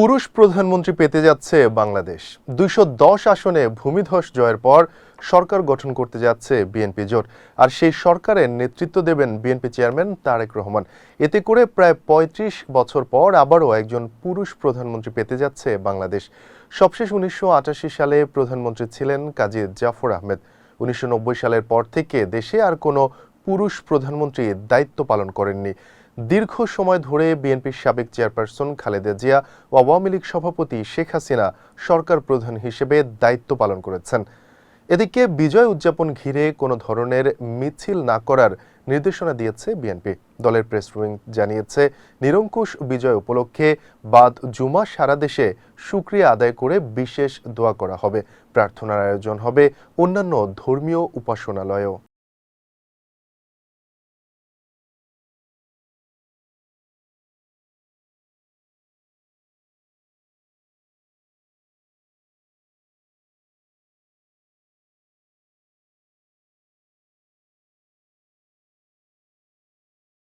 পুরুষ প্রধানমন্ত্রী পেতে যাচ্ছে বাংলাদেশ। ২১০ আসনে ভূমিধস জয়ের পর সরকার গঠন করতে যাচ্ছে বিএনপি জোট। আর সেই সরকারের নেতৃত্ব দেবেন বিএনপি চেয়ারম্যান তারেক রহমান। এতে করে প্রায় ৩৫ বছর পর আবারও একজন পুরুষ প্রধানমন্ত্রী পেতে যাচ্ছে বাংলাদেশ। সবশেষ ১৯৮৮ সালে প্রধানমন্ত্রী ছিলেন কাজী জাফর আহমেদ। ১৯৯০ সালের পর থেকে দেশে আর কোনো পুরুষ প্রধানমন্ত্রী দায়িত্ব পালন করেননি। দীর্ঘ সময় ধরে বিএনপির সাবেক চেয়ারপারসন খালেদা জিয়া ও আওয়ামী লীগ সভাপতি শেখ হাসিনা সরকার প্রধান হিসেবে দায়িত্ব পালন করেছেন। এদিকে বিজয় উদযাপন ঘিরে কোনো ধরনের মিছিল না করার নির্দেশনা দিয়েছে বিএনপি। দলের প্রেস উইং জানিয়েছে, নিরঙ্কুশ বিজয় উপলক্ষে বাদ জুমা সারা দেশে শুকরিয়া আদায় করে বিশেষ দোয়া করা হবে। প্রার্থনার আয়োজন হবে অন্যান্য ধর্মীয় উপাসনালয়েও।